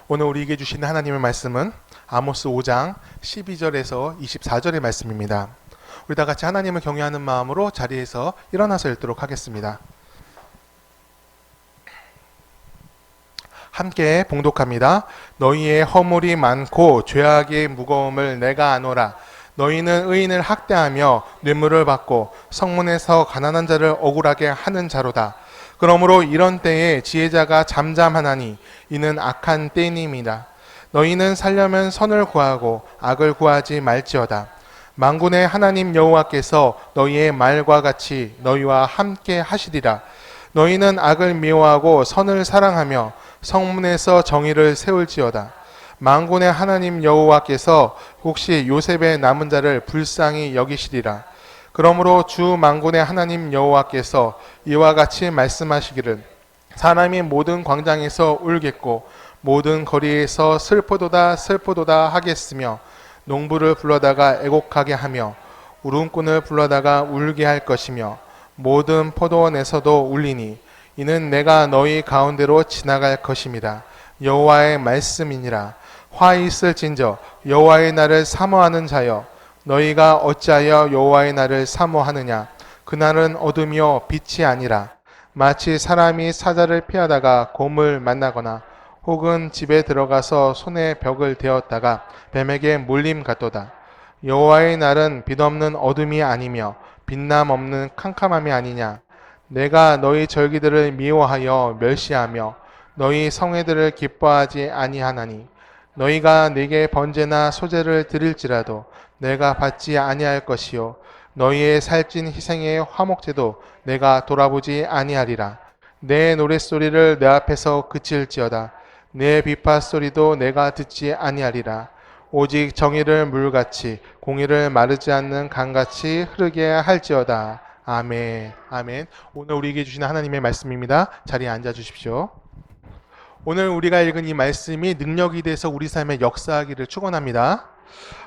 오늘 우리에게 주시는 하나님의 말씀은 아모스 5장 12절에서 24절의 말씀입니다. 우리 다 같이 하나님을 경외하는 마음으로 자리에서 일어나서 읽도록 하겠습니다. 함께 봉독합니다. 너희의 허물이 많고 죄악의 무거움을 내가 아노라. 너희는 의인을 학대하며 뇌물을 받고 성문에서 가난한 자를 억울하게 하는 자로다. 그러므로 이런 때에 지혜자가 잠잠하나니 이는 악한 때임이다. 너희는 살려면 선을 구하고 악을 구하지 말지어다. 만군의 하나님 여호와께서 너희의 말과 같이 너희와 함께 하시리라. 너희는 악을 미워하고 선을 사랑하며 성문에서 정의를 세울지어다. 만군의 하나님 여호와께서 혹시 요셉의 남은 자를 불쌍히 여기시리라. 그러므로 주 만군의 하나님 여호와께서 이와 같이 말씀하시기를 사람이 모든 광장에서 울겠고 모든 거리에서 슬프도다 슬프도다 하겠으며 농부를 불러다가 애곡하게 하며 울음꾼을 불러다가 울게 할 것이며 모든 포도원에서도 울리니 이는 내가 너희 가운데로 지나갈 것임이라. 여호와의 말씀이니라. 화 있을진저 여호와의 날을 사모하는 자여 너희가 어찌하여 여호와의 날을 사모하느냐. 그날은 어둠이요 빛이 아니라 마치 사람이 사자를 피하다가 곰을 만나거나 혹은 집에 들어가서 손에 벽을 대었다가 뱀에게 물림 같도다. 여호와의 날은 빛없는 어둠이 아니며 빛남 없는 캄캄함이 아니냐. 내가 너희 절기들을 미워하여 멸시하며 너희 성회들을 기뻐하지 아니하나니 너희가 내게 번제나 소제를 드릴지라도 내가 받지 아니할 것이요 너희의 살찐 희생의 화목제도 내가 돌아보지 아니하리라. 내 노랫소리를 내 앞에서 그칠지어다. 내 비파소리도 내가 듣지 아니하리라. 오직 정의를 물같이 공의를 마르지 않는 강같이 흐르게 할지어다. 아멘. 아멘. 오늘 우리에게 주시는 하나님의 말씀입니다. 자리에 앉아 주십시오. 오늘 우리가 읽은 이 말씀이 능력이 돼서 우리 삶에 역사하기를 축원합니다.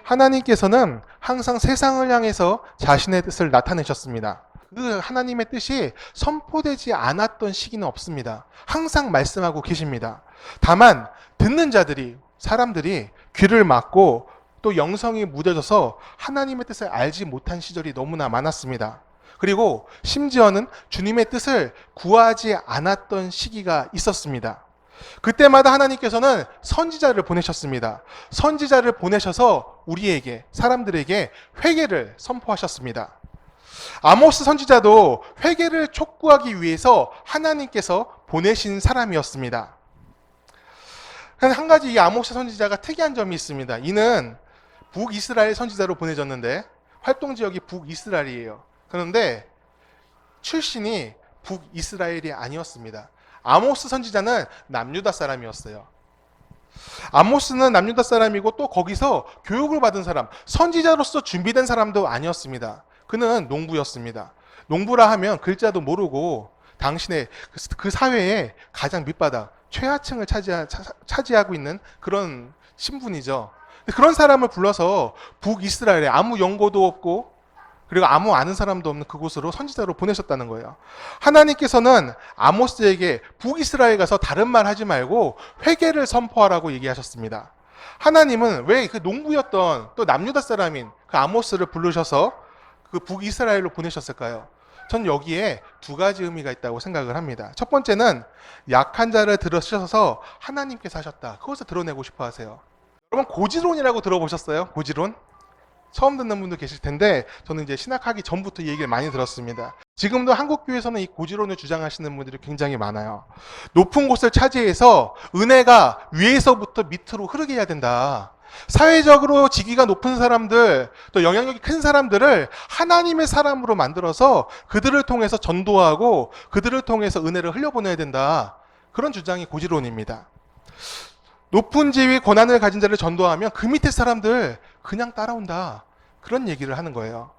하나님께서는 항상 세상을 향해서 자신의 뜻을 나타내셨습니다. 그 하나님의 뜻이 선포되지 않았던 시기는 없습니다. 항상 말씀하고 계십니다. 다만 듣는 자들이 사람들이 귀를 막고 또 영성이 무뎌져서 하나님의 뜻을 알지 못한 시절이 너무나 많았습니다. 그리고 심지어는 주님의 뜻을 구하지 않았던 시기가 있었습니다. 그때마다 하나님께서는 선지자를 보내셨습니다. 선지자를 보내셔서 우리에게 사람들에게 회개를 선포하셨습니다. 아모스 선지자도 회개를 촉구하기 위해서 하나님께서 보내신 사람이었습니다. 한 가지 이 아모스 선지자가 특이한 점이 있습니다. 이는 북이스라엘 선지자로 보내졌는데 활동 지역이 북이스라엘이에요. 그런데 출신이 북이스라엘이 아니었습니다. 아모스 선지자는 남유다 사람이었어요. 아모스는 남유다 사람이고 또 거기서 교육을 받은 사람, 선지자로서 준비된 사람도 아니었습니다. 그는 농부였습니다. 농부라 하면 글자도 모르고 당신의 그 사회의 가장 밑바닥, 최하층을 차지하고 있는 그런 신분이죠. 그런 사람을 불러서 북이스라엘에 아무 연고도 없고 그리고 아무 아는 사람도 없는 그곳으로 선지자로 보내셨다는 거예요. 하나님께서는 아모스에게 북이스라엘 가서 다른 말 하지 말고 회개를 선포하라고 얘기하셨습니다. 하나님은 왜 그 농부였던 또 남유다 사람인 그 아모스를 부르셔서 그 북이스라엘로 보내셨을까요? 전 여기에 두 가지 의미가 있다고 생각을 합니다. 첫 번째는 약한 자를 들으셔서 하나님께서 하셨다. 그것을 드러내고 싶어 하세요. 여러분 고지론이라고 들어보셨어요? 고지론? 처음 듣는 분도 계실 텐데 저는 이제 신학하기 전부터 이 얘기를 많이 들었습니다. 지금도 한국교회에서는 이 고지론을 주장하시는 분들이 굉장히 많아요. 높은 곳을 차지해서 은혜가 위에서부터 밑으로 흐르게 해야 된다. 사회적으로 직위가 높은 사람들, 또 영향력이 큰 사람들을 하나님의 사람으로 만들어서 그들을 통해서 전도하고 그들을 통해서 은혜를 흘려보내야 된다. 그런 주장이 고지론입니다. 높은 지위 권한을 가진 자를 전도하면 그 밑에 사람들 그냥 따라온다. 그런 얘기를 하는 거예요.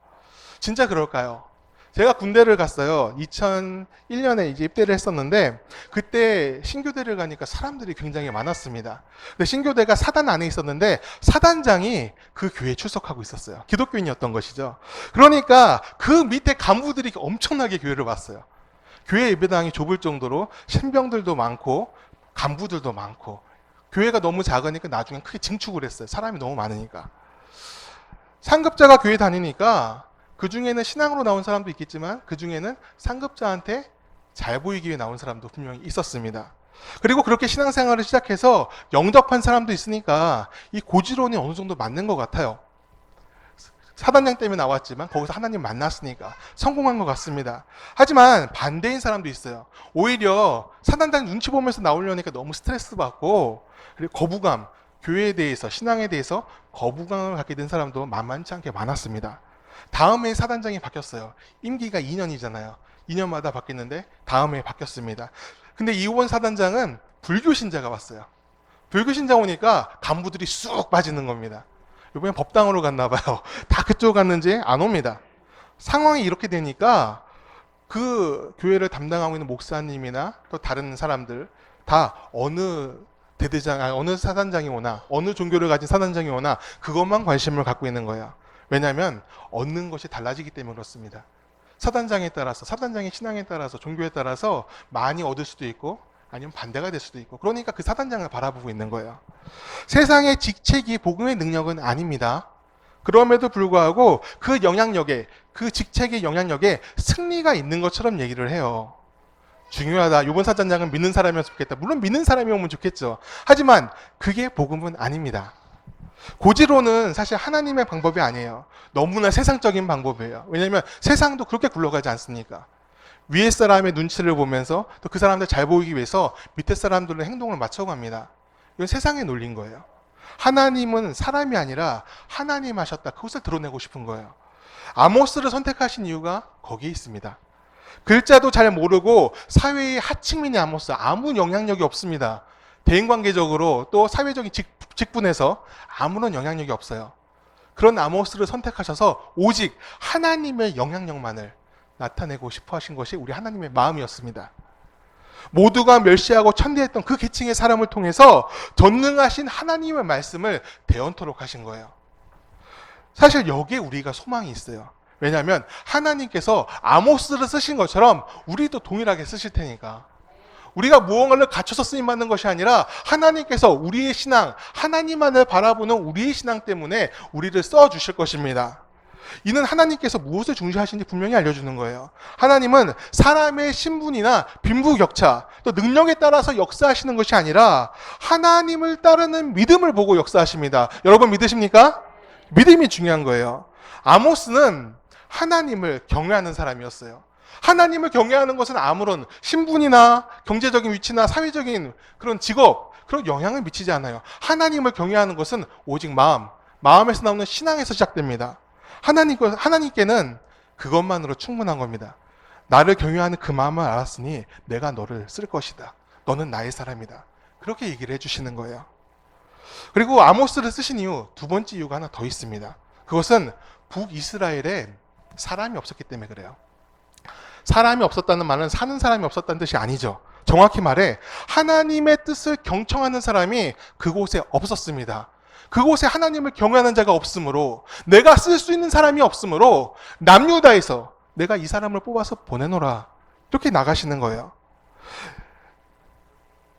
진짜 그럴까요? 제가 군대를 갔어요. 2001년에 이제 입대를 했었는데 그때 신교대를 가니까 사람들이 굉장히 많았습니다. 근데 신교대가 사단 안에 있었는데 사단장이 그 교회에 출석하고 있었어요. 기독교인이었던 것이죠. 그러니까 그 밑에 간부들이 엄청나게 교회를 왔어요. 교회 예배당이 좁을 정도로 신병들도 많고 간부들도 많고 교회가 너무 작으니까 나중에 크게 증축을 했어요. 사람이 너무 많으니까. 상급자가 교회 다니니까 그 중에는 신앙으로 나온 사람도 있겠지만 그 중에는 상급자한테 잘 보이기 위해 나온 사람도 분명히 있었습니다. 그리고 그렇게 신앙생활을 시작해서 영접한 사람도 있으니까 이 고지론이 어느 정도 맞는 것 같아요. 사단장 때문에 나왔지만 거기서 하나님 만났으니까 성공한 것 같습니다. 하지만 반대인 사람도 있어요. 오히려 사단장 눈치 보면서 나오려니까 너무 스트레스 받고 그리고 거부감, 교회에 대해서 신앙에 대해서 거부감을 갖게 된 사람도 만만치 않게 많았습니다. 다음에 사단장이 바뀌었어요. 임기가 2년이잖아요. 2년마다 바뀌는데 다음에 바뀌었습니다. 근데 이번 사단장은 불교 신자가 왔어요. 불교 신자 오니까 간부들이 쑥 빠지는 겁니다. 이번엔 법당으로 갔나 봐요. 다 그쪽 갔는지 안 옵니다. 상황이 이렇게 되니까 그 교회를 담당하고 있는 목사님이나 또 다른 사람들 다 어느 어느 사단장이 오나 어느 종교를 가진 사단장이 오나 그것만 관심을 갖고 있는 거예요. 왜냐하면 얻는 것이 달라지기 때문에 그렇습니다. 사단장에 따라서 사단장의 신앙에 따라서 종교에 따라서 많이 얻을 수도 있고 아니면 반대가 될 수도 있고 그러니까 그 사단장을 바라보고 있는 거예요. 세상의 직책이 복음의 능력은 아닙니다. 그럼에도 불구하고 그 영향력에 그 직책의 영향력에 승리가 있는 것처럼 얘기를 해요. 중요하다. 이번 사단장은 믿는 사람이었으면 좋겠다. 물론 믿는 사람이 오면 좋겠죠. 하지만 그게 복음은 아닙니다. 고지로는 사실 하나님의 방법이 아니에요. 너무나 세상적인 방법이에요. 왜냐하면 세상도 그렇게 굴러가지 않습니까? 위에 사람의 눈치를 보면서 또 그 사람들 잘 보이기 위해서 밑에 사람들의 행동을 맞춰갑니다. 이건 세상의 논리인 거예요. 하나님은 사람이 아니라 하나님 하셨다. 그것을 드러내고 싶은 거예요. 아모스를 선택하신 이유가 거기에 있습니다. 글자도 잘 모르고 사회의 하층민이 아모스 아무 영향력이 없습니다. 대인관계적으로 또 사회적인 직분에서 아무런 영향력이 없어요. 그런 아모스를 선택하셔서 오직 하나님의 영향력만을 나타내고 싶어 하신 것이 우리 하나님의 마음이었습니다. 모두가 멸시하고 천대했던 그 계층의 사람을 통해서 전능하신 하나님의 말씀을 대언토록 하신 거예요. 사실 여기에 우리가 소망이 있어요. 왜냐하면 하나님께서 아모스를 쓰신 것처럼 우리도 동일하게 쓰실 테니까. 우리가 무언가를 갖춰서 쓰임받는 것이 아니라 하나님께서 우리의 신앙, 하나님만을 바라보는 우리의 신앙 때문에 우리를 써주실 것입니다. 이는 하나님께서 무엇을 중시하시는지 분명히 알려주는 거예요. 하나님은 사람의 신분이나 빈부격차, 또 능력에 따라서 역사하시는 것이 아니라 하나님을 따르는 믿음을 보고 역사하십니다. 여러분 믿으십니까? 믿음이 중요한 거예요. 아모스는 하나님을 경외하는 사람이었어요. 하나님을 경외하는 것은 아무런 신분이나 경제적인 위치나 사회적인 그런 직업, 그런 영향을 미치지 않아요. 하나님을 경외하는 것은 오직 마음에서 나오는 신앙에서 시작됩니다. 하나님께는 그것만으로 충분한 겁니다. 나를 경외하는 그 마음을 알았으니 내가 너를 쓸 것이다. 너는 나의 사람이다. 그렇게 얘기를 해주시는 거예요. 그리고 아모스를 쓰신 이유, 두 번째 이유가 하나 더 있습니다. 그것은 북이스라엘에 사람이 없었기 때문에 그래요. 사람이 없었다는 말은 사는 사람이 없었다는 뜻이 아니죠. 정확히 말해 하나님의 뜻을 경청하는 사람이 그곳에 없었습니다. 그곳에 하나님을 경외하는 자가 없으므로 내가 쓸 수 있는 사람이 없으므로 남유다에서 내가 이 사람을 뽑아서 보내노라 이렇게 나가시는 거예요.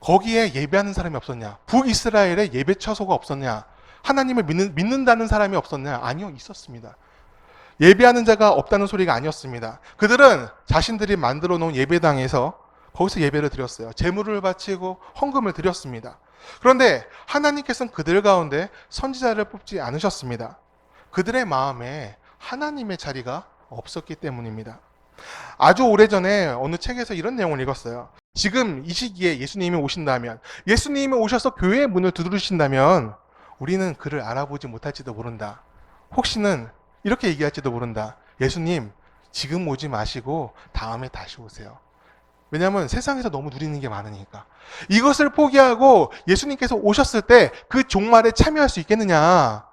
거기에 예배하는 사람이 없었냐? 북이스라엘에 예배 처소가 없었냐? 하나님을 믿는다는 사람이 없었냐? 아니요, 있었습니다. 예배하는 자가 없다는 소리가 아니었습니다. 그들은 자신들이 만들어 놓은 예배당에서 거기서 예배를 드렸어요. 제물을 바치고 헌금을 드렸습니다. 그런데 하나님께서는 그들 가운데 선지자를 뽑지 않으셨습니다. 그들의 마음에 하나님의 자리가 없었기 때문입니다. 아주 오래전에 어느 책에서 이런 내용을 읽었어요. 지금 이 시기에 예수님이 오신다면, 예수님이 오셔서 교회의 문을 두드리신다면 우리는 그를 알아보지 못할지도 모른다. 혹시는 이렇게 얘기할지도 모른다. 예수님, 지금 오지 마시고 다음에 다시 오세요. 왜냐하면 세상에서 너무 누리는 게 많으니까. 이것을 포기하고 예수님께서 오셨을 때 그 종말에 참여할 수 있겠느냐.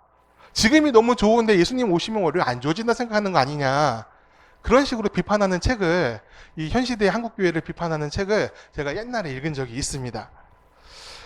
지금이 너무 좋은데 예수님 오시면 오히려 안 좋아진다 생각하는 거 아니냐. 그런 식으로 비판하는 책을, 이 현시대의 한국교회를 비판하는 책을 제가 옛날에 읽은 적이 있습니다.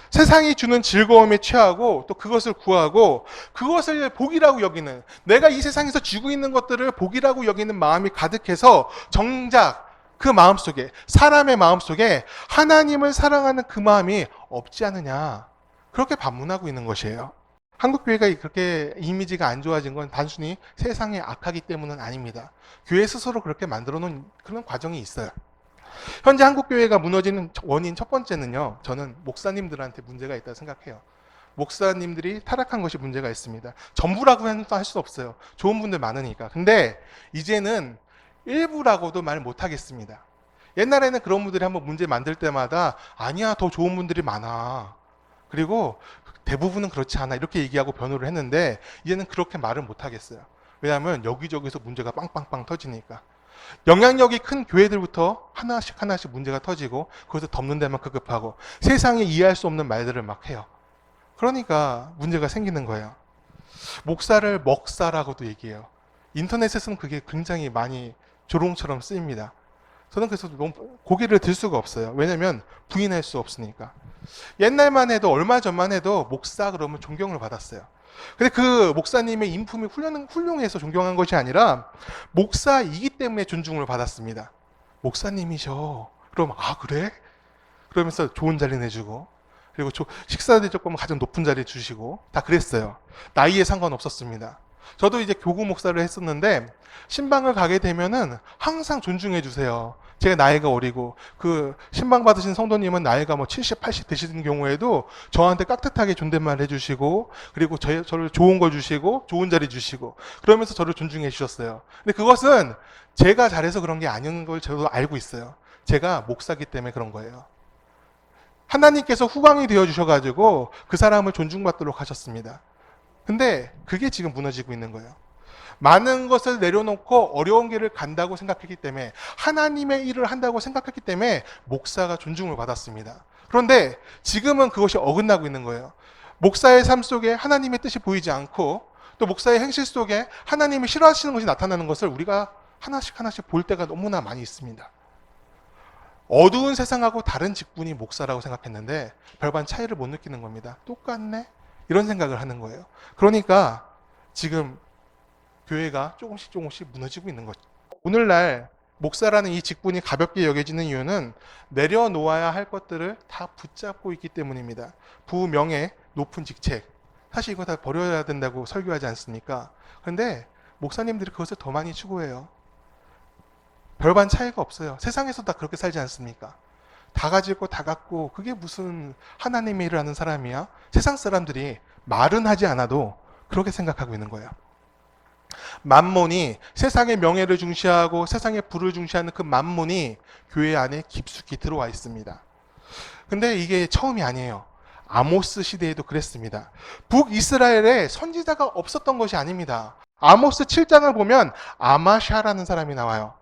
세상이 주는 즐거움에 취하고 또 그것을 구하고 그것을 복이라고 여기는, 내가 이 세상에서 쥐고 있는 것들을 복이라고 여기는 마음이 가득해서 정작 그 마음속에, 사람의 마음속에 하나님을 사랑하는 그 마음이 없지 않느냐. 그렇게 반문하고 있는 것이에요. 한국 교회가 그렇게 이미지가 안 좋아진 건 단순히 세상이 악하기 때문은 아닙니다. 교회 스스로 그렇게 만들어 놓은 그런 과정이 있어요. 현재 한국 교회가 무너지는 원인 첫 번째는요. 저는 목사님들한테 문제가 있다고 생각해요. 목사님들이 타락한 것이 문제가 있습니다. 전부라고 할 수 없어요. 좋은 분들 많으니까. 근데 이제는 일부라고도 말 못하겠습니다. 옛날에는 그런 분들이 한번 문제 만들 때마다 아니야, 더 좋은 분들이 많아. 그리고 대부분은 그렇지 않아. 이렇게 얘기하고 변호를 했는데 이제는 그렇게 말을 못하겠어요. 왜냐하면 여기저기서 문제가 빵빵빵 터지니까. 영향력이 큰 교회들부터 하나씩 하나씩 문제가 터지고 거기서 덮는 데만 급급하고 세상에 이해할 수 없는 말들을 막 해요. 그러니까 문제가 생기는 거예요. 목사를 먹사라고도 얘기해요. 인터넷에서는 그게 굉장히 많이 조롱처럼 쓰입니다. 저는 그래서 너무 고개를 들 수가 없어요. 왜냐면 부인할 수 없으니까. 옛날만 해도 얼마 전만 해도 목사 그러면 존경을 받았어요. 근데 그 목사님의 인품이 훌륭해서 존경한 것이 아니라 목사이기 때문에 존중을 받았습니다. 목사님이셔. 그럼 아 그래? 그러면서 좋은 자리 내주고 그리고 식사 대접하면 가장 높은 자리 주시고 다 그랬어요. 나이에 상관없었습니다. 저도 이제 교구 목사를 했었는데 신방을 가게 되면은 항상 존중해 주세요. 제가 나이가 어리고 그 신방 받으신 성도님은 나이가 뭐 70, 80 되시는 경우에도 저한테 깍듯하게 존댓말 해주시고 그리고 저를 좋은 걸 주시고 좋은 자리 주시고 그러면서 저를 존중해 주셨어요. 근데 그것은 제가 잘해서 그런 게 아닌 걸 저도 알고 있어요. 제가 목사기 때문에 그런 거예요. 하나님께서 후광이 되어 주셔가지고 그 사람을 존중받도록 하셨습니다. 근데 그게 지금 무너지고 있는 거예요. 많은 것을 내려놓고 어려운 길을 간다고 생각했기 때문에 하나님의 일을 한다고 생각했기 때문에 목사가 존중을 받았습니다. 그런데 지금은 그것이 어긋나고 있는 거예요. 목사의 삶 속에 하나님의 뜻이 보이지 않고 또 목사의 행실 속에 하나님이 싫어하시는 것이 나타나는 것을 우리가 하나씩 하나씩 볼 때가 너무나 많이 있습니다. 어두운 세상하고 다른 직분이 목사라고 생각했는데 별반 차이를 못 느끼는 겁니다. 똑같네? 이런 생각을 하는 거예요. 그러니까 지금 교회가 조금씩 무너지고 있는 거죠. 오늘날 목사라는 이 직분이 가볍게 여겨지는 이유는 내려놓아야 할 것들을 다 붙잡고 있기 때문입니다. 부명예, 높은 직책. 사실 이거 다 버려야 된다고 설교하지 않습니까? 그런데 목사님들이 그것을 더 많이 추구해요. 별반 차이가 없어요. 세상에서 다 그렇게 살지 않습니까? 다 가지고 다 갖고 그게 무슨 하나님의 일을 하는 사람이야? 세상 사람들이 말은 하지 않아도 그렇게 생각하고 있는 거예요. 만몬이 세상의 명예를 중시하고 세상의 부를 중시하는 그 만몬이 교회 안에 깊숙이 들어와 있습니다. 근데 이게 처음이 아니에요. 아모스 시대에도 그랬습니다. 북이스라엘에 선지자가 없었던 것이 아닙니다. 아모스 7장을 보면 아마샤라는 사람이 나와요.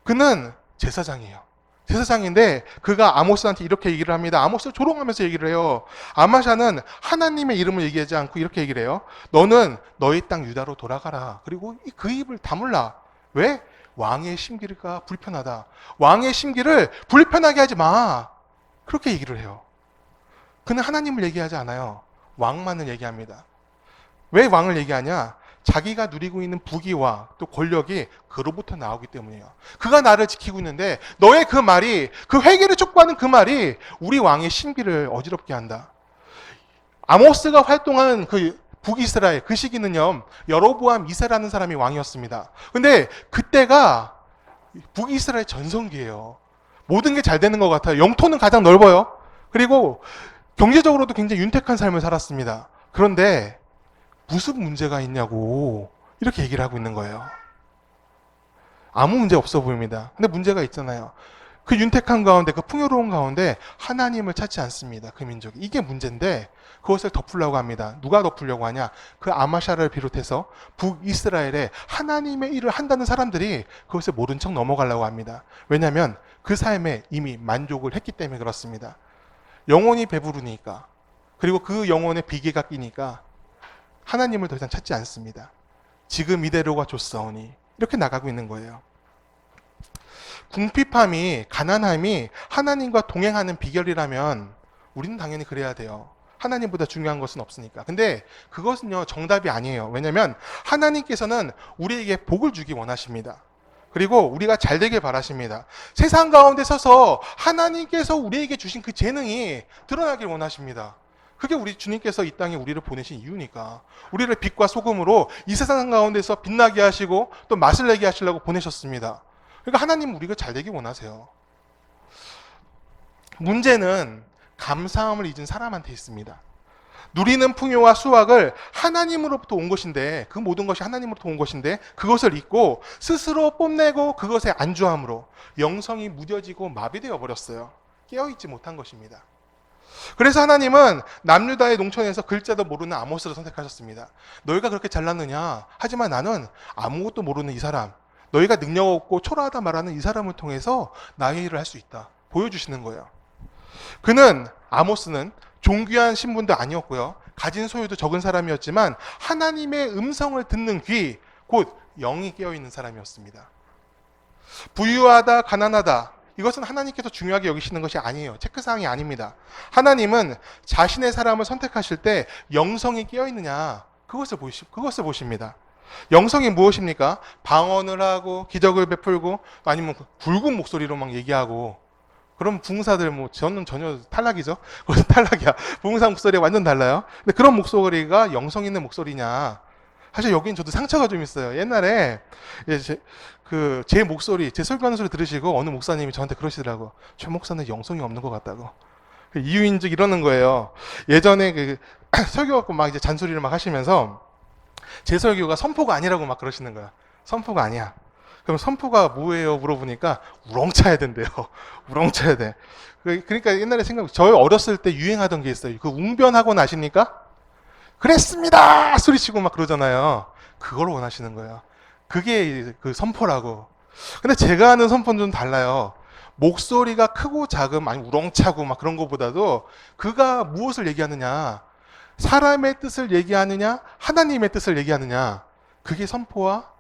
그는 제사장이에요. 제사장인데 그가 아모스한테 이렇게 얘기를 합니다. 아모스를 조롱하면서 얘기를 해요. 아마샤는 하나님의 이름을 얘기하지 않고 이렇게 얘기를 해요. 너는 너희 땅 유다로 돌아가라. 그리고 그 입을 다물라. 왜? 왕의 심기가 불편하다. 왕의 심기를 불편하게 하지 마. 그렇게 얘기를 해요. 그는 하나님을 얘기하지 않아요. 왕만을 얘기합니다. 왜 왕을 얘기하냐? 자기가 누리고 있는 부귀와 또 권력이 그로부터 나오기 때문이에요. 그가 나를 지키고 있는데 너의 그 말이, 그 회개를 촉구하는 그 말이 우리 왕의 심기를 어지럽게 한다. 아모스가 활동한 그 북이스라엘 그 시기는요, 여로보암 2세라는 사람이 왕이었습니다. 근데 그때가 북이스라엘 전성기예요. 모든 게 잘 되는 것 같아요. 영토는 가장 넓어요. 그리고 경제적으로도 굉장히 윤택한 삶을 살았습니다. 그런데 무슨 문제가 있냐고 이렇게 얘기를 하고 있는 거예요. 아무 문제 없어 보입니다. 근데 문제가 있잖아요. 그 윤택한 가운데, 그 풍요로운 가운데 하나님을 찾지 않습니다. 그 민족이. 이게 문제인데 그것을 덮으려고 합니다. 누가 덮으려고 하냐? 그 아마샤를 비롯해서 북이스라엘에 하나님의 일을 한다는 사람들이 그것을 모른 척 넘어가려고 합니다. 왜냐하면 그 삶에 이미 만족을 했기 때문에 그렇습니다. 영혼이 배부르니까, 그리고 그 영혼에 비계가 끼니까 하나님을 더 이상 찾지 않습니다. 지금 이대로가 좋사오니 이렇게 나가고 있는 거예요. 궁핍함이, 가난함이 하나님과 동행하는 비결이라면 우리는 당연히 그래야 돼요. 하나님보다 중요한 것은 없으니까. 근데 그것은요, 정답이 아니에요. 왜냐하면 하나님께서는 우리에게 복을 주기 원하십니다. 그리고 우리가 잘 되길 바라십니다. 세상 가운데 서서 하나님께서 우리에게 주신 그 재능이 드러나길 원하십니다. 그게 우리 주님께서 이 땅에 우리를 보내신 이유니까. 우리를 빛과 소금으로 이 세상 가운데서 빛나게 하시고 또 맛을 내게 하시려고 보내셨습니다. 그러니까 하나님 우리가 잘 되기 원하세요. 문제는 감사함을 잊은 사람한테 있습니다. 누리는 풍요와 수확을 하나님으로부터 온 것인데, 그 모든 것이 하나님으로부터 온 것인데 그것을 잊고 스스로 뽐내고 그것에 안주함으로 영성이 무뎌지고 마비되어 버렸어요. 깨어있지 못한 것입니다. 그래서 하나님은 남유다의 농촌에서 글자도 모르는 아모스를 선택하셨습니다. 너희가 그렇게 잘났느냐? 하지만 나는 아무것도 모르는 이 사람, 너희가 능력 없고 초라하다 말하는 이 사람을 통해서 나의 일을 할 수 있다 보여주시는 거예요. 아모스는 존귀한 신분도 아니었고요, 가진 소유도 적은 사람이었지만 하나님의 음성을 듣는 귀, 곧 영이 깨어있는 사람이었습니다. 부유하다 가난하다, 이것은 하나님께서 중요하게 여기시는 것이 아니에요. 체크사항이 아닙니다. 하나님은 자신의 사람을 선택하실 때 영성이 깨어있느냐, 그것을 보십니다. 영성이 무엇입니까? 방언을 하고 기적을 베풀고 아니면 굵은 목소리로 막 얘기하고, 그럼 부흥사들 저는 전혀 탈락이죠. 그것은 탈락이야. 부흥사 목소리가 완전 달라요. 근데 그런 목소리가 영성 있는 목소리냐? 사실 여긴 저도 상처가 좀 있어요. 옛날에 제 목소리, 제 설교하는 소리 들으시고 어느 목사님이 저한테 그러시더라고. 최 목사는 영성이 없는 것 같다고. 이유인즉 이러는 거예요. 예전에 설교하고 막 이제 잔소리를 막 하시면서 제 설교가 선포가 아니라고 막 그러시는 거야. 선포가 아니야. 그럼 선포가 뭐예요? 물어보니까 우렁차야 된대요. 우렁차야 돼. 그러니까 옛날에 저희 어렸을 때 유행하던 게 있어요. 그 웅변하고 나시니까 그랬습니다! 소리치고 막 그러잖아요. 그걸 원하시는 거예요. 그게 그 선포라고. 근데 제가 하는 선포는 좀 달라요. 목소리가 크고 작음, 아니 우렁차고 막 그런 것보다도 그가 무엇을 얘기하느냐, 사람의 뜻을 얘기하느냐, 하나님의 뜻을 얘기하느냐, 그게 선포와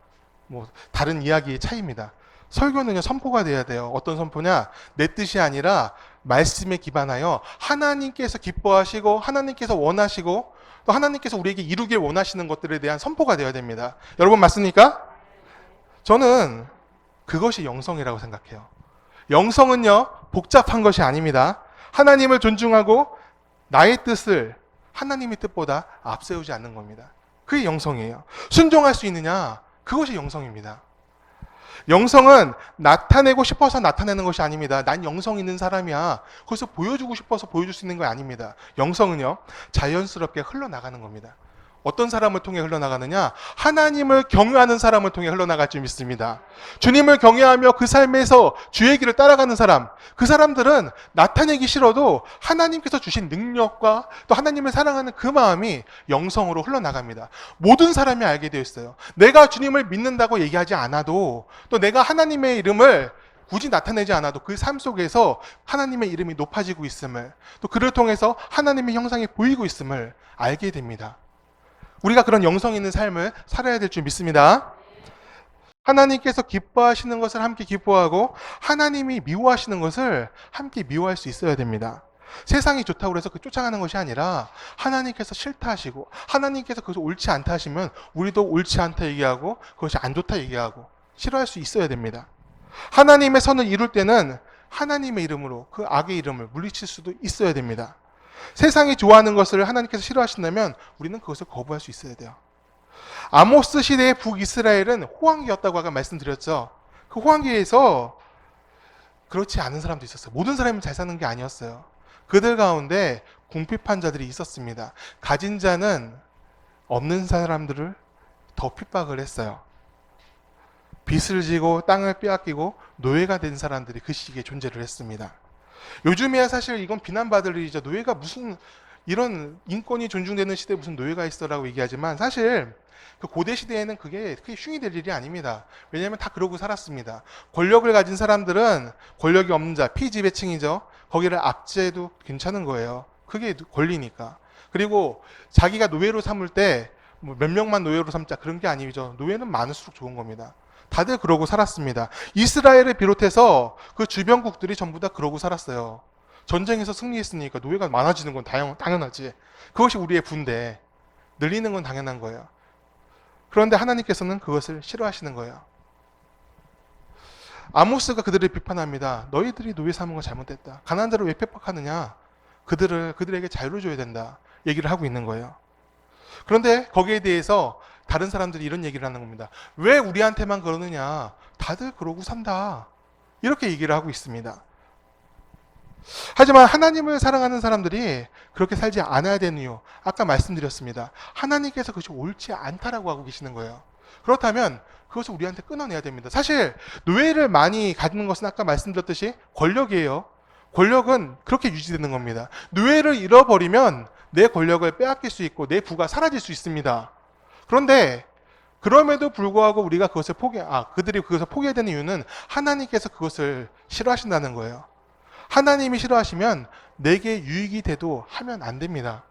다른 이야기의 차이입니다. 설교는요, 선포가 돼야 돼요. 어떤 선포냐? 내 뜻이 아니라 말씀에 기반하여 하나님께서 기뻐하시고 하나님께서 원하시고 또 하나님께서 우리에게 이루길 원하시는 것들에 대한 선포가 되어야 됩니다. 여러분 맞습니까? 저는 그것이 영성이라고 생각해요. 영성은요, 복잡한 것이 아닙니다. 하나님을 존중하고 나의 뜻을 하나님의 뜻보다 앞세우지 않는 겁니다. 그게 영성이에요. 순종할 수 있느냐? 그것이 영성입니다. 영성은 나타내고 싶어서 나타내는 것이 아닙니다. 난 영성 있는 사람이야, 그래서 보여주고 싶어서 보여줄 수 있는 거 아닙니다. 영성은요, 자연스럽게 흘러나가는 겁니다. 어떤 사람을 통해 흘러나가느냐? 하나님을 경외하는 사람을 통해 흘러나갈 줄 믿습니다. 주님을 경외하며 그 삶에서 주의 길을 따라가는 사람, 그 사람들은 나타내기 싫어도 하나님께서 주신 능력과 또 하나님을 사랑하는 그 마음이 영성으로 흘러나갑니다. 모든 사람이 알게 되어 있어요. 내가 주님을 믿는다고 얘기하지 않아도, 또 내가 하나님의 이름을 굳이 나타내지 않아도 그 삶 속에서 하나님의 이름이 높아지고 있음을, 또 그를 통해서 하나님의 형상이 보이고 있음을 알게 됩니다. 우리가 그런 영성 있는 삶을 살아야 될 줄 믿습니다. 하나님께서 기뻐하시는 것을 함께 기뻐하고 하나님이 미워하시는 것을 함께 미워할 수 있어야 됩니다. 세상이 좋다고 해서 그 쫓아가는 것이 아니라 하나님께서 싫다 하시고 하나님께서 그것이 옳지 않다 하시면 우리도 옳지 않다 얘기하고 그것이 안 좋다 얘기하고 싫어할 수 있어야 됩니다. 하나님의 선을 이룰 때는 하나님의 이름으로 그 악의 이름을 물리칠 수도 있어야 됩니다. 세상이 좋아하는 것을 하나님께서 싫어하신다면 우리는 그것을 거부할 수 있어야 돼요. 아모스 시대의 북이스라엘은 호황기였다고 아까 말씀드렸죠. 그 호황기에서 그렇지 않은 사람도 있었어요. 모든 사람이 잘 사는 게 아니었어요. 그들 가운데 궁핍한 자들이 있었습니다. 가진 자는 없는 사람들을 더 핍박을 했어요. 빚을 지고 땅을 빼앗기고 노예가 된 사람들이 그 시기에 존재를 했습니다. 요즘에야 사실 이건 비난받을 일이죠. 노예가 무슨, 이런 인권이 존중되는 시대에 무슨 노예가 있어라고 얘기하지만 사실 그 고대 시대에는 그게 크게 흉이 될 일이 아닙니다. 왜냐하면 다 그러고 살았습니다. 권력을 가진 사람들은 권력이 없는 자, 피지배층이죠. 거기를 압제해도 괜찮은 거예요. 그게 권리니까. 그리고 자기가 노예로 삼을 때 몇 명만 노예로 삼자, 그런 게 아니죠. 노예는 많을수록 좋은 겁니다. 다들 그러고 살았습니다. 이스라엘을 비롯해서 그 주변국들이 전부 다 그러고 살았어요. 전쟁에서 승리했으니까 노예가 많아지는 건 당연하지. 그것이 우리의 부인데 늘리는 건 당연한 거예요. 그런데 하나님께서는 그것을 싫어하시는 거예요. 아모스가 그들을 비판합니다. 너희들이 노예 삼은 건 잘못됐다. 가난한 자를 왜 핍박하느냐? 그들에게 자유를 줘야 된다. 얘기를 하고 있는 거예요. 그런데 거기에 대해서 다른 사람들이 이런 얘기를 하는 겁니다. 왜 우리한테만 그러느냐? 다들 그러고 산다. 이렇게 얘기를 하고 있습니다. 하지만 하나님을 사랑하는 사람들이 그렇게 살지 않아야 되는 이유, 아까 말씀드렸습니다. 하나님께서 그것이 옳지 않다라고 하고 계시는 거예요. 그렇다면 그것을 우리한테 끊어내야 됩니다. 사실 노예를 많이 갖는 것은 아까 말씀드렸듯이 권력이에요. 권력은 그렇게 유지되는 겁니다. 노예를 잃어버리면 내 권력을 빼앗길 수 있고 내 부가 사라질 수 있습니다. 그런데 그럼에도 불구하고 우리가 그들이 그것을 포기해야 되는 이유는 하나님께서 그것을 싫어하신다는 거예요. 하나님이 싫어하시면 내게 유익이 돼도 하면 안 됩니다.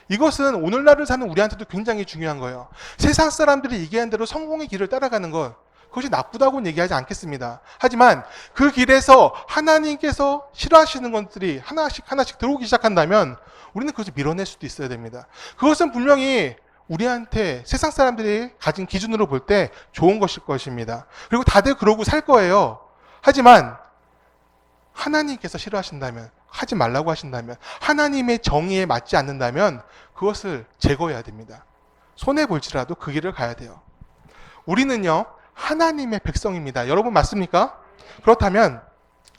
이것은 오늘날을 사는 우리한테도 굉장히 중요한 거예요. 세상 사람들이 얘기한 대로 성공의 길을 따라가는 것, 그것이 나쁘다고는 얘기하지 않겠습니다. 하지만 그 길에서 하나님께서 싫어하시는 것들이 하나씩 들어오기 시작한다면 우리는 그것을 밀어낼 수도 있어야 됩니다. 그것은 분명히 우리한테 세상 사람들이 가진 기준으로 볼 때 좋은 것일 것입니다. 그리고 다들 그러고 살 거예요. 하지만 하나님께서 싫어하신다면, 하지 말라고 하신다면, 하나님의 정의에 맞지 않는다면 그것을 제거해야 됩니다. 손해볼지라도 그 길을 가야 돼요. 우리는요, 하나님의 백성입니다. 여러분 맞습니까? 그렇다면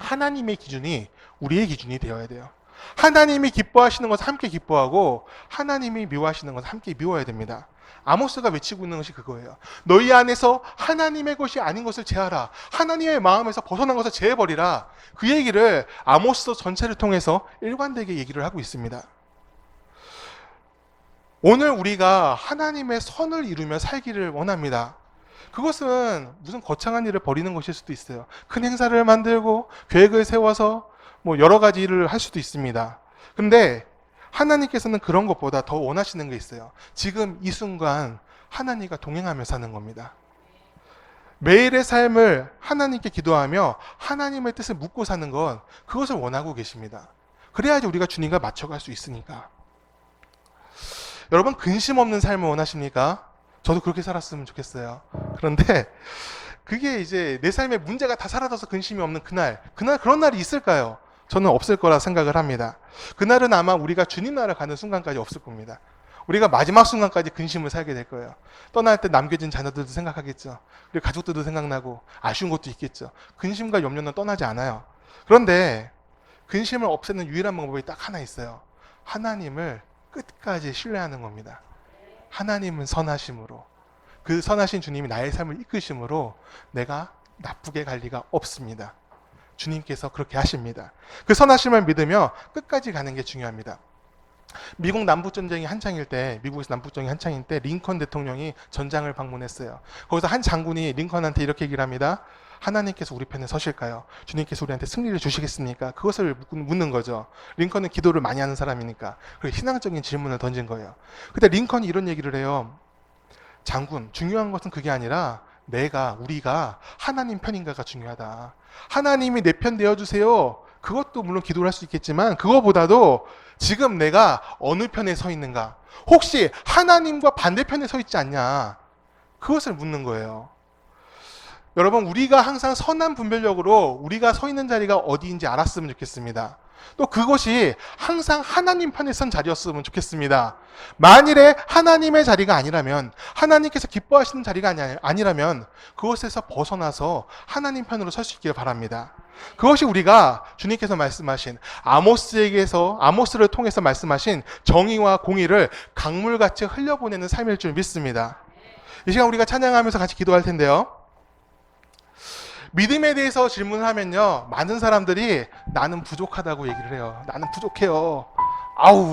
하나님의 기준이 우리의 기준이 되어야 돼요. 하나님이 기뻐하시는 것을 함께 기뻐하고 하나님이 미워하시는 것을 함께 미워해야 됩니다. 아모스가 외치고 있는 것이 그거예요. 너희 안에서 하나님의 것이 아닌 것을 제하라. 하나님의 마음에서 벗어난 것을 제해버리라. 그 얘기를 아모스 전체를 통해서 일관되게 얘기를 하고 있습니다. 오늘 우리가 하나님의 선을 이루며 살기를 원합니다. 그것은 무슨 거창한 일을 벌이는 것일 수도 있어요. 큰 행사를 만들고 계획을 세워서 여러 가지 일을 할 수도 있습니다. 근데 하나님께서는 그런 것보다 더 원하시는 게 있어요. 지금 이 순간 하나님과 동행하며 사는 겁니다. 매일의 삶을 하나님께 기도하며 하나님의 뜻을 묻고 사는 건 그것을 원하고 계십니다. 그래야지 우리가 주님과 맞춰갈 수 있으니까. 여러분 근심 없는 삶을 원하십니까? 저도 그렇게 살았으면 좋겠어요. 그런데 그게 이제 내 삶에 문제가 다 사라져서 근심이 없는 그날 그런 날이 있을까요? 저는 없을 거라 생각을 합니다. 그날은 아마 우리가 주님 나라 가는 순간까지 없을 겁니다. 우리가 마지막 순간까지 근심을 살게 될 거예요. 떠날 때 남겨진 자녀들도 생각하겠죠. 그리고 가족들도 생각나고 아쉬운 것도 있겠죠. 근심과 염려는 떠나지 않아요. 그런데 근심을 없애는 유일한 방법이 딱 하나 있어요. 하나님을 끝까지 신뢰하는 겁니다. 하나님은 선하심으로, 그 선하신 주님이 나의 삶을 이끄심으로 내가 나쁘게 갈 리가 없습니다. 주님께서 그렇게 하십니다. 그 선하심을 믿으며 끝까지 가는 게 중요합니다. 미국에서 남북전쟁이 한창일 때 링컨 대통령이 전장을 방문했어요. 거기서 한 장군이 링컨한테 이렇게 얘기를 합니다. 하나님께서 우리 편에 서실까요? 주님께서 우리한테 승리를 주시겠습니까? 그것을 묻는 거죠. 링컨은 기도를 많이 하는 사람이니까. 그리고 신앙적인 질문을 던진 거예요. 그때 링컨이 이런 얘기를 해요. 장군, 중요한 것은 그게 아니라 우리가 하나님 편인가가 중요하다. 하나님이 내 편 되어주세요. 그것도 물론 기도를 할 수 있겠지만 그거보다도 지금 내가 어느 편에 서 있는가. 혹시 하나님과 반대편에 서 있지 않냐. 그것을 묻는 거예요. 여러분 우리가 항상 선한 분별력으로 우리가 서 있는 자리가 어디인지 알았으면 좋겠습니다. 또 그것이 항상 하나님 편에 선 자리였으면 좋겠습니다. 만일에 하나님의 자리가 아니라면, 하나님께서 기뻐하시는 자리가 아니라면 그것에서 벗어나서 하나님 편으로 설 수 있기를 바랍니다. 그것이 우리가 주님께서 말씀하신 아모스를 통해서 말씀하신 정의와 공의를 강물같이 흘려보내는 삶일 줄 믿습니다. 이 시간 우리가 찬양하면서 같이 기도할 텐데요. 믿음에 대해서 질문을 하면요, 많은 사람들이 나는 부족하다고 얘기를 해요. 나는 부족해요.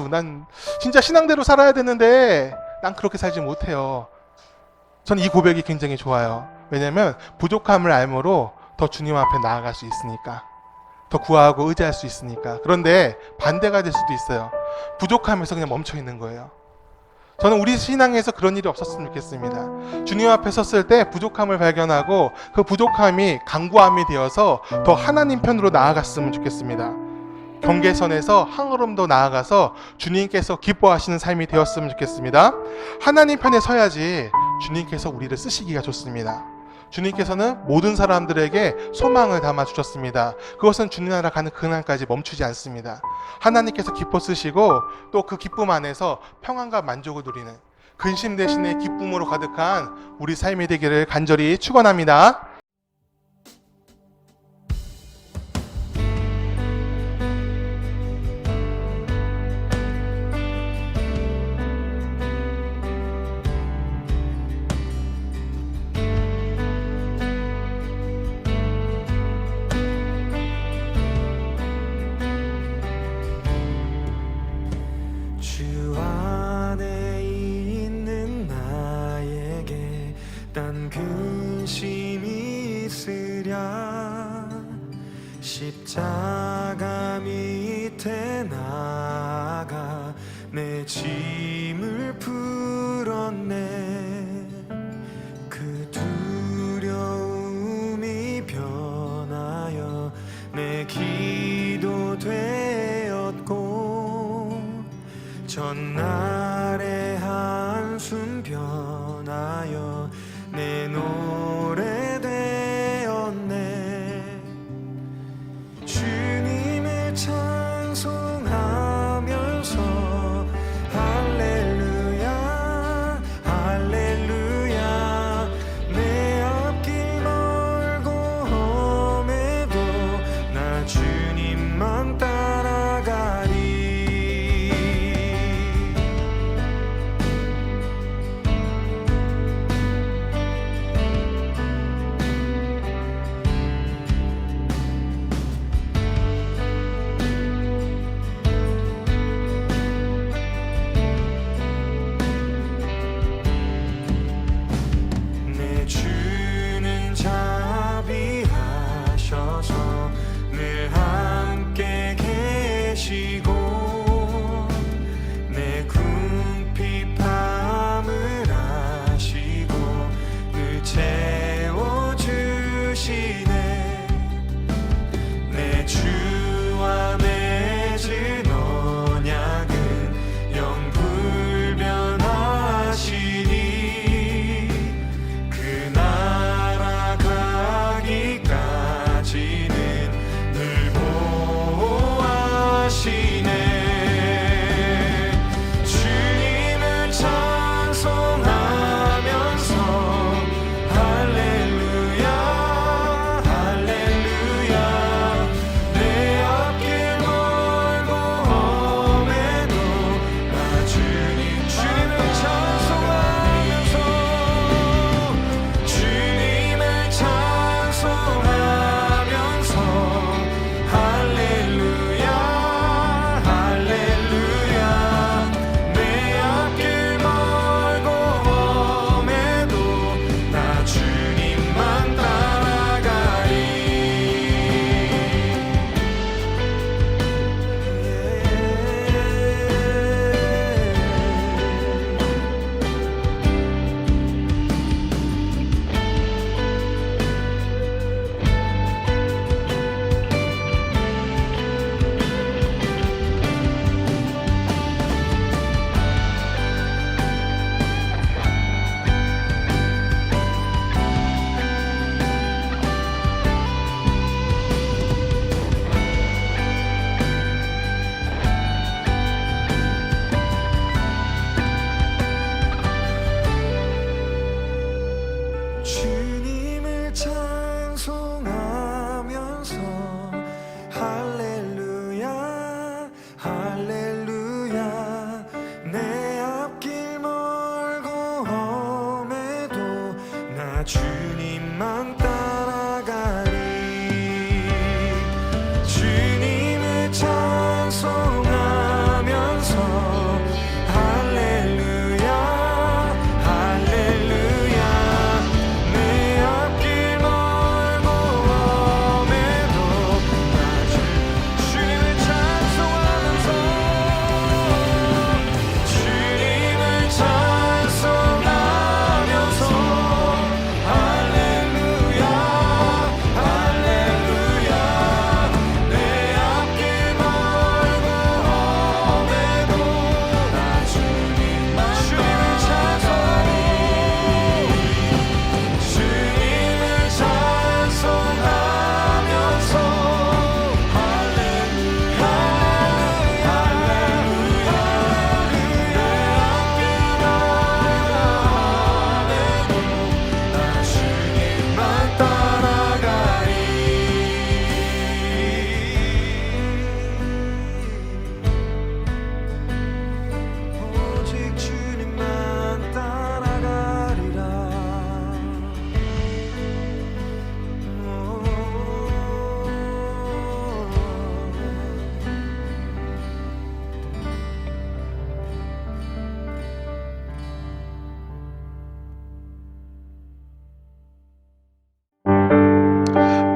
난 진짜 신앙대로 살아야 되는데 난 그렇게 살지 못해요. 저는 이 고백이 굉장히 좋아요. 왜냐하면 부족함을 알므로 더 주님 앞에 나아갈 수 있으니까, 더 구하고 의지할 수 있으니까. 그런데 반대가 될 수도 있어요. 부족함에서 그냥 멈춰 있는 거예요. 저는 우리 신앙에서 그런 일이 없었으면 좋겠습니다. 주님 앞에 섰을 때 부족함을 발견하고 그 부족함이 간구함이 되어서 더 하나님 편으로 나아갔으면 좋겠습니다. 경계선에서 한 걸음 더 나아가서 주님께서 기뻐하시는 삶이 되었으면 좋겠습니다. 하나님 편에 서야지 주님께서 우리를 쓰시기가 좋습니다. 주님께서는 모든 사람들에게 소망을 담아 주셨습니다. 그것은 주님 나라 가는 그날까지 멈추지 않습니다. 하나님께서 기뻐 쓰시고 또 그 기쁨 안에서 평안과 만족을 누리는 근심 대신에 기쁨으로 가득한 우리 삶이 되기를 간절히 축원합니다. 주 안에 있는 나에게 딴 근심이 있으랴 십자가 밑에 나가 내 짐을 풀었네 그 두려움이 변하여 내 기도 되었고 전날의 한숨 변하여 내 노래 되었네 주님을 찬송하면서 할렐루야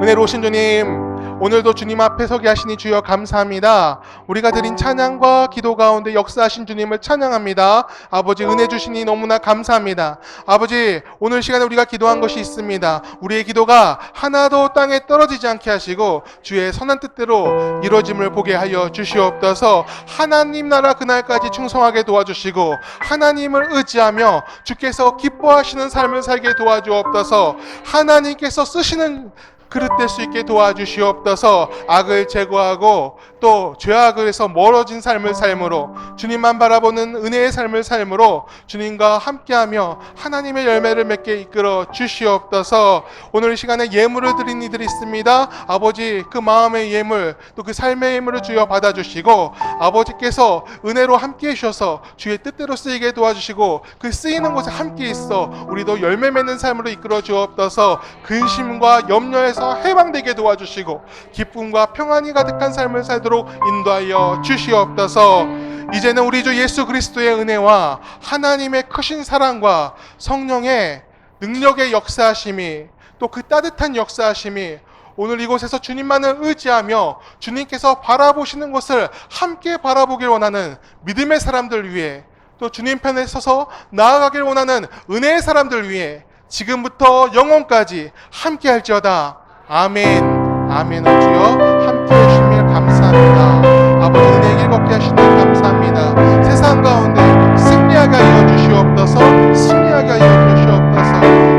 은혜로우신 주님, 오늘도 주님 앞에 서게 하시니 주여 감사합니다. 우리가 드린 찬양과 기도 가운데 역사하신 주님을 찬양합니다. 아버지, 은혜 주시니 너무나 감사합니다. 아버지, 오늘 시간에 우리가 기도한 것이 있습니다. 우리의 기도가 하나도 땅에 떨어지지 않게 하시고 주의 선한 뜻대로 이루어짐을 보게 하여 주시옵소서. 하나님 나라 그날까지 충성하게 도와주시고 하나님을 의지하며 주께서 기뻐하시는 삶을 살게 도와주옵소서. 하나님께서 쓰시는 그릇 될 수 있게 도와주시옵소서. 악을 제거하고 또 죄악에서 멀어진 삶을 삶으로 주님만 바라보는 은혜의 삶을 삶으로 주님과 함께하며 하나님의 열매를 맺게 이끌어 주시옵소서. 오늘 이 시간에 예물을 드린 이들이 있습니다. 아버지, 그 마음의 예물 또 그 삶의 예물을 주여 받아주시고 아버지께서 은혜로 함께 해주셔서 주의 뜻대로 쓰이게 도와주시고 그 쓰이는 곳에 함께 있어 우리도 열매 맺는 삶으로 이끌어 주옵소서. 근심과 염려에서 해방되게 도와주시고 기쁨과 평안이 가득한 삶을 살도록 인도하여 주시옵소서. 이제는 우리 주 예수 그리스도의 은혜와 하나님의 크신 사랑과 성령의 능력의 역사하심이 또 그 따뜻한 역사하심이 오늘 이곳에서 주님만을 의지하며 주님께서 바라보시는 것을 함께 바라보길 원하는 믿음의 사람들 위해 또 주님 편에 서서 나아가길 원하는 은혜의 사람들 위해 지금부터 영원까지 함께 할지어다. 아멘. 아멘. 주여 함께 해주시면 감사합니다. 아버지, 은혜 길 걷게 하시니 감사합니다. 세상 가운데 승리하게 하여 주시옵소서. 승리하게 하여 주시옵소서.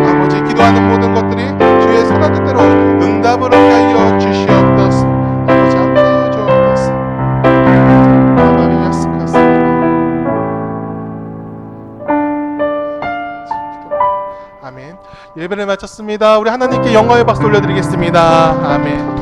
아버지, 기도하는 모든 것들이 주의 선한 뜻대로 응답을 얻게 하여 주시옵소서. 아버지, 함께 하여 주옵소서. 아멘. 예배를 마쳤습니다. 우리 하나님께 영광의 박수 올려드리겠습니다. 아멘.